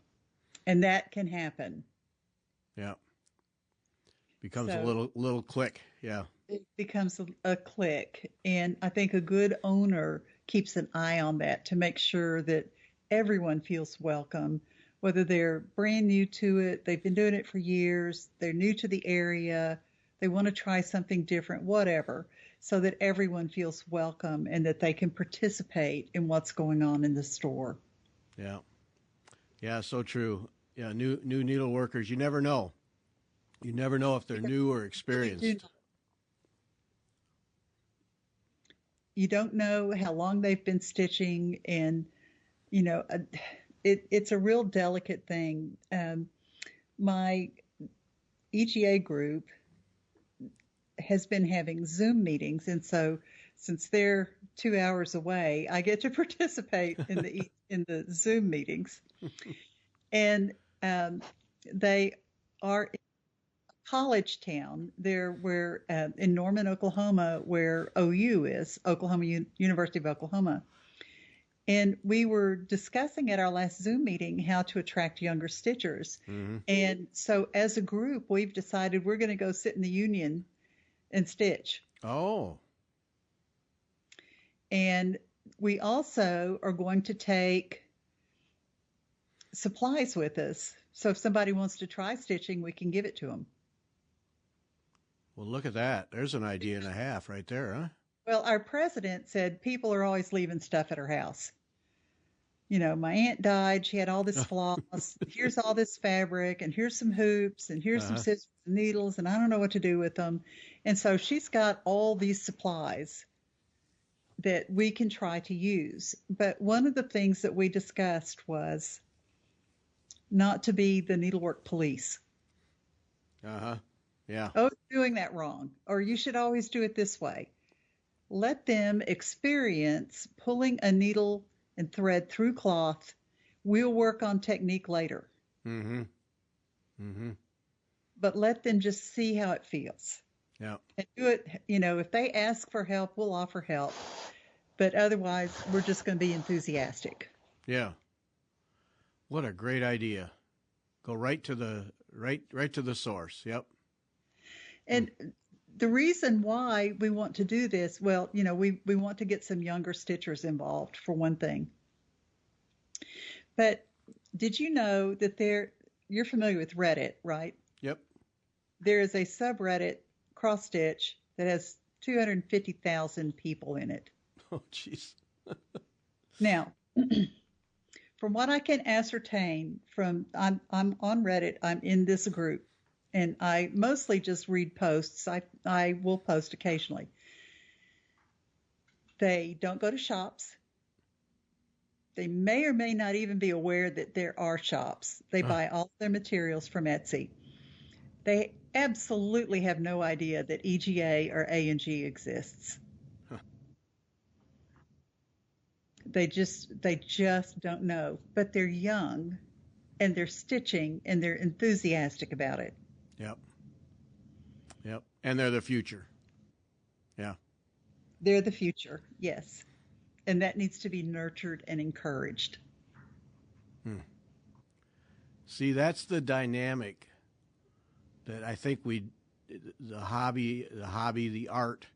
And that can happen. Yeah. Becomes a little clique. Yeah. It becomes a clique. And I think a good owner keeps an eye on that to make sure that everyone feels welcome, whether they're brand new to it, they've been doing it for years, they're new to the area, they want to try something different, whatever, so that everyone feels welcome and that they can participate in what's going on in the store. Yeah. Yeah, so true. Yeah, new needleworkers, you never know. You never know if they're new or experienced. You don't know how long they've been stitching, and it's a real delicate thing. My EGA group has been having Zoom meetings, and so since they're 2 hours away, I get to participate in the Zoom meetings. And they are in a college town. They're where in Norman, Oklahoma, where OU is, University of Oklahoma. And we were discussing at our last Zoom meeting how to attract younger stitchers. Mm-hmm. And so as a group, we've decided we're going to go sit in the union and stitch. Oh. And we also are going to take supplies with us. So if somebody wants to try stitching, we can give it to them. Well, look at that. There's an idea and a half right there, huh? Well, our president said people are always leaving stuff at her house. My aunt died. She had all this floss. Here's all this fabric, and here's some hoops, and here's some scissors and needles, and I don't know what to do with them. And so she's got all these supplies that we can try to use. But one of the things that we discussed was not to be the needlework police. Uh-huh. Yeah. Oh, you're doing that wrong. Or you should always do it this way. Let them experience pulling a needle and thread through cloth. We'll work on technique later. Mm-hmm. Mm-hmm. But let them just see how it feels. Yeah. And do it, if they ask for help, we'll offer help. But otherwise, we're just going to be enthusiastic. Yeah. What a great idea. Go right to the source. Yep. And the reason why we want to do this, well, we want to get some younger stitchers involved, for one thing. But, Did you know that you're familiar with Reddit, right? Yep. There is a subreddit, cross stitch, that has 250,000 people in it. Oh, jeez. Now, from what I can ascertain I'm on Reddit, I'm in this group, and I mostly just read posts. I will post occasionally. They don't go to shops. They may or may not even be aware that there are shops. They buy all their materials from Etsy. They absolutely have no idea that EGA or A&G exists. Huh. They just don't know. But they're young, and they're stitching, and they're enthusiastic about it. Yep. Yep. And they're the future. Yeah. They're the future, yes. And that needs to be nurtured and encouraged. See, that's the dynamic that I think the hobby, the art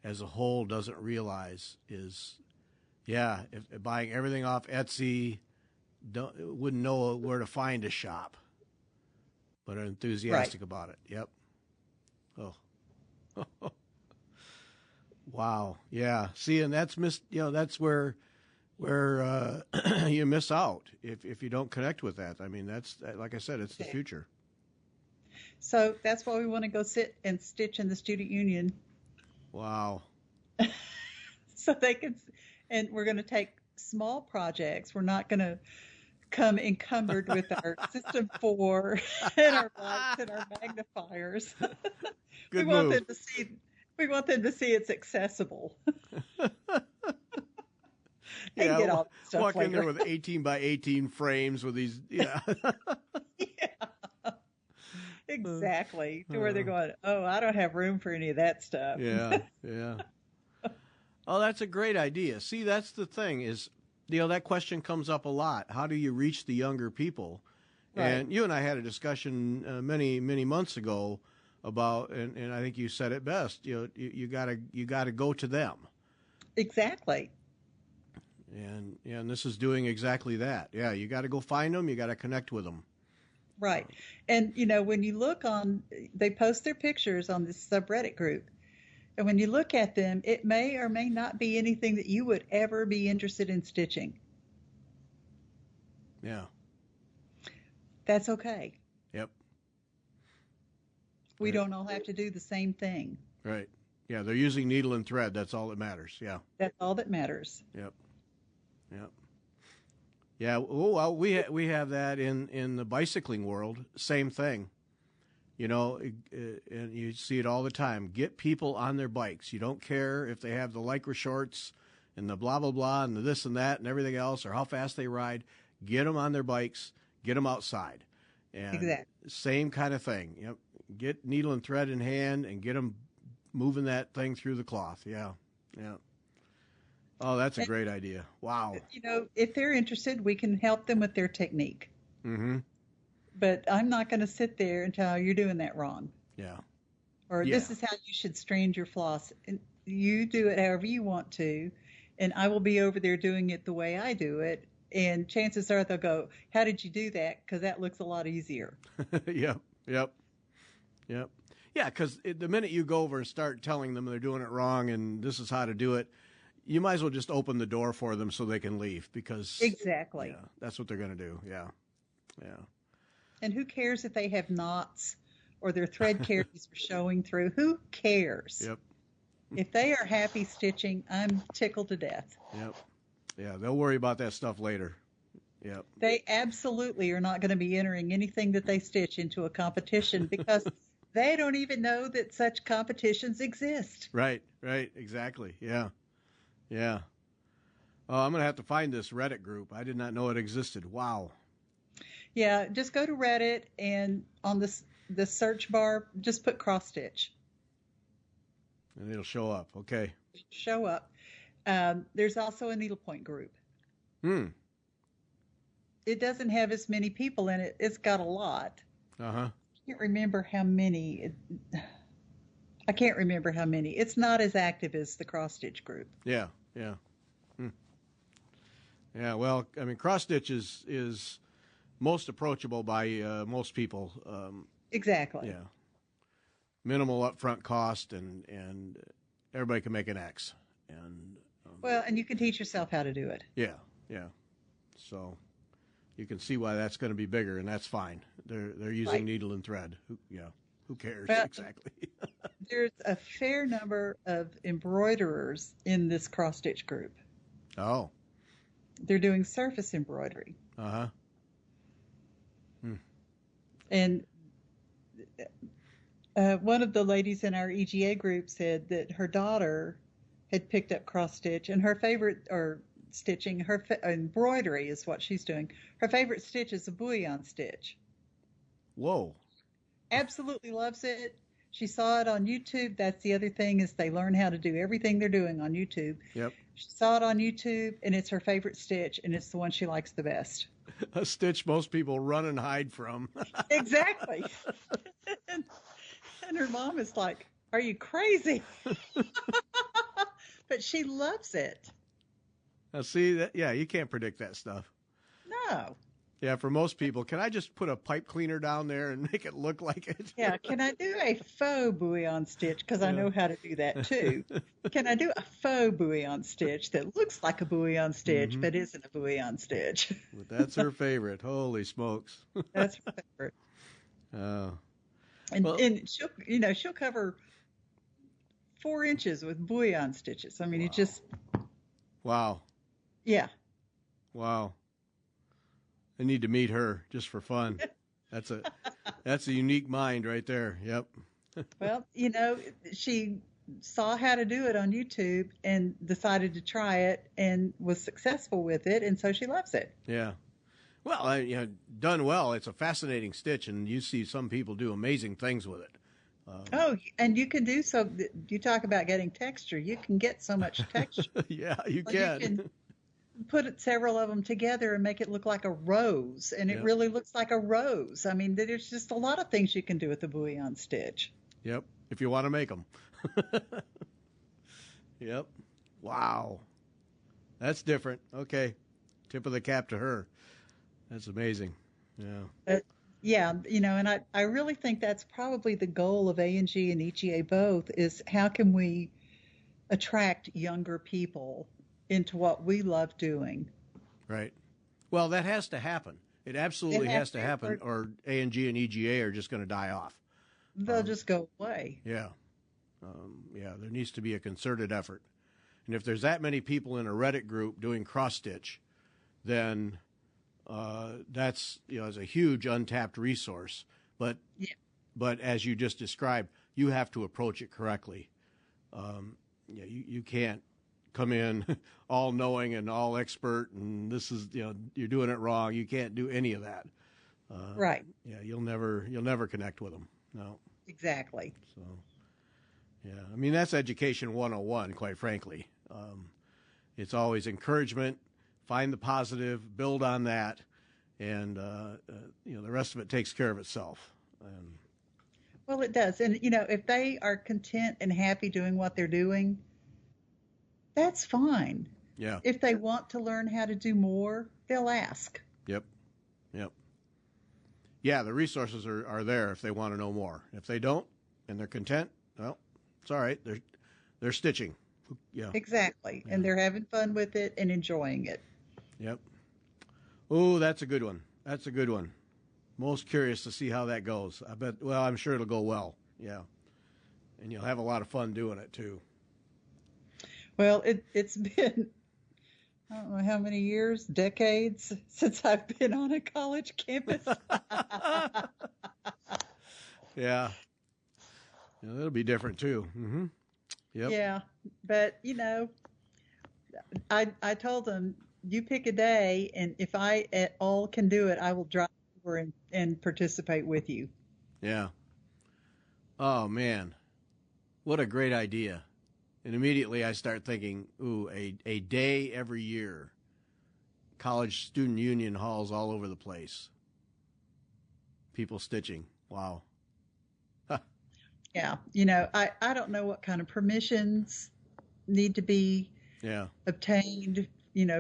as a whole doesn't realize is, if buying everything off Etsy, wouldn't know where to find a shop, but are enthusiastic about it. Yep. Oh. Wow. Yeah. See, and that's that's where you miss out if you don't connect with that. I mean, that's, like I said, it's the future. So that's why we want to go sit and stitch in the student union. Wow. So they can, and we're going to take small projects. We're not going to come encumbered with our System 4 and our lights and our magnifiers. Good move. We want them to see it's accessible. Yeah, get all that stuff walk later. in there with 18 by 18 frames with these. Yeah. Yeah. Exactly. To where they're going, oh, I don't have room for any of that stuff. Yeah. Oh, that's a great idea. See, that's the thing is, that question comes up a lot. How do you reach the younger people? Right. And you and I had a discussion many months ago about, and I think you said it best. You gotta go to them. Exactly. And this is doing exactly that. Yeah, you got to go find them. You got to connect with them. Right. And when you look they post their pictures on this subreddit group, and when you look at them, it may or may not be anything that you would ever be interested in stitching. Yeah. That's okay. Yep. We don't all have to do the same thing. Right. Yeah, they're using needle and thread. That's all that matters. Yeah. That's all that matters. Yep. Yeah. Oh, well, we have that in the bicycling world. Same thing. And you see it all the time. Get people on their bikes. You don't care if they have the Lycra shorts and the blah, blah, blah, and the this and that and everything else, or how fast they ride. Get them on their bikes. Get them outside. And exactly. Same kind of thing. Yep. Get needle and thread in hand and get them moving that thing through the cloth. Yeah. Oh, that's a great idea. Wow. If they're interested, we can help them with their technique. Mm-hmm. But I'm not going to sit there and tell you're doing that wrong. Yeah. Or this is how you should strand your floss. And you do it however you want to, and I will be over there doing it the way I do it. And chances are they'll go, how did you do that? Because that looks a lot easier. Yep. Yeah, because the minute you go over and start telling them they're doing it wrong and this is how to do it, you might as well just open the door for them so they can leave because exactly that's what they're going to do. Yeah. And who cares if they have knots or their thread carries are showing through? Who cares? Yep. If they are happy stitching, I'm tickled to death. Yep. Yeah, they'll worry about that stuff later. Yep. They absolutely are not going to be entering anything that they stitch into a competition because they don't even know that such competitions exist. Right, exactly. Yeah. Oh, I'm going to have to find this Reddit group. I did not know it existed. Wow. Yeah, just go to Reddit and on the search bar, just put cross stitch. And it'll show up. Okay. Show up. There's also a needlepoint group. It doesn't have as many people in it. It's got a lot. Uh-huh. I can't remember how many. It's not as active as the cross stitch group. Yeah. Yeah, well, I mean, cross stitch is most approachable by most people. Exactly. Yeah. Minimal upfront cost, and everybody can make an X. And Well, and you can teach yourself how to do it. yeah. So you can see why that's going to be bigger, and that's fine. They're using Right. needle and thread. Who cares? Well, Exactly. There's a fair number of embroiderers in this cross-stitch group. Oh. They're doing surface embroidery. Uh-huh. And one of the ladies in our EGA group said that her daughter had picked up cross-stitch, and her favorite, or stitching, embroidery is what she's doing. Her favorite stitch is a bouillon stitch. Whoa. Absolutely loves it. She saw it on YouTube. That's the other thing, is they learn how to do everything they're doing on YouTube. Yep. She saw it on YouTube, and it's her favorite stitch, and it's the one she likes the best. A stitch most people run and hide from. Exactly. And her mom is like, "Are you crazy?" But she loves it. Now, see that? Yeah, you can't predict that stuff. No. Yeah, for most people, can I just put a pipe cleaner down there and make it look like it? Yeah, can I do a faux bouillon stitch? Because I know how to do that too. Can I do a faux bouillon stitch that looks like a bouillon stitch but isn't a bouillon stitch? But that's her favorite. Holy smokes. That's her favorite. And she'll cover 4 inches with bouillon stitches. I mean, it just, Wow. yeah. Wow. I need to meet her just for fun. That's a unique mind right there. Yep. Well, she saw how to do it on YouTube and decided to try it and was successful with it, and so she loves it. Yeah. Well, done well. It's a fascinating stitch, and you see some people do amazing things with it. And you can do so. You talk about getting texture. You can get so much texture. Yeah, you Well, can. You can put several of them together and make it look like a rose, and it really looks like a rose. I mean, there's just a lot of things you can do with the bouillon stitch. Yep, if you want to make them. Yep. Wow. That's different. Okay. Tip of the cap to her. That's amazing. Yeah. Yeah, and I really think that's probably the goal of A&G and EGA both, is how can we attract younger people into what we love doing. Right. Well, that has to happen. It absolutely has to happen, or A&G and EGA are just going to die off. They'll just go away. Yeah. There needs to be a concerted effort. And if there's that many people in a Reddit group doing cross-stitch, then that's, is a huge untapped resource. But as you just described, you have to approach it correctly. You can't come in all knowing and all expert, and this is, you're doing it wrong. You can't do any of that. Right. Yeah, you'll never connect with them. No. Exactly. So, yeah, I mean, that's education 101, quite frankly. It's always encouragement, find the positive, build on that, and the rest of it takes care of itself. Well, it does. And, if they are content and happy doing what they're doing, that's fine. Yeah. If they want to learn how to do more, they'll ask. Yep. Yeah, the resources are there if they want to know more. If they don't and they're content, well, it's all right. They're stitching. Yeah. Exactly. Yeah. And they're having fun with it and enjoying it. Yep. Oh, that's a good one. Most curious to see how that goes. I'm sure it'll go well. Yeah. And you'll have a lot of fun doing it too. Well, it's been, I don't know how many years, decades since I've been on a college campus. Yeah. That'll be different too. Mm-hmm. Yep. Yeah. But, I told them, you pick a day, and if I at all can do it, I will drive over and participate with you. Yeah. Oh, man. What a great idea. And immediately I start thinking, a day every year. College student union halls all over the place. People stitching. Wow. Yeah. I don't know what kind of permissions need to be obtained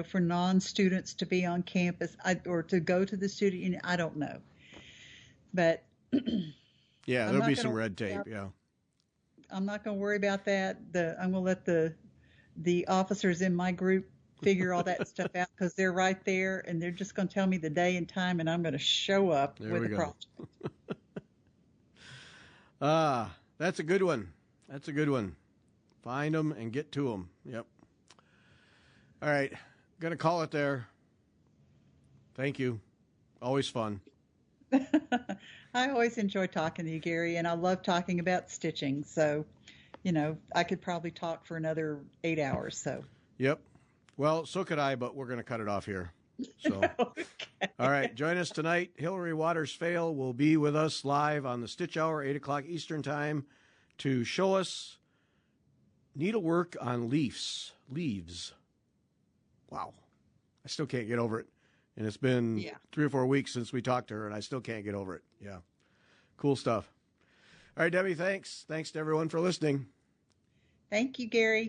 for non-students to be on campus or to go to the student union. I don't know. But yeah, I'm there'll not be gonna some worry red tape. about- Yeah. I'm not going to worry about that. I'm going to let the officers in my group figure all that stuff out, because they're right there and they're just going to tell me the day and time, and I'm going to show up There with we a go. project. That's a good one. That's a good one. Find them and get to them. Yep. All right. Going to call it there. Thank you. Always fun. I always enjoy talking to you, Gary, and I love talking about stitching. So, I could probably talk for another 8 hours. So. Yep. Well, so could I, but we're going to cut it off here. So, Okay. All right. Join us tonight. Hillary Waters Fayle will be with us live on the Stitch Hour, 8 o'clock Eastern Time, to show us needlework on leaves. Wow. I still can't get over it. And it's been 3 or 4 weeks since we talked to her, and I still can't get over it. Yeah. Cool stuff. All right, Debbie, thanks. Thanks to everyone for listening. Thank you, Gary.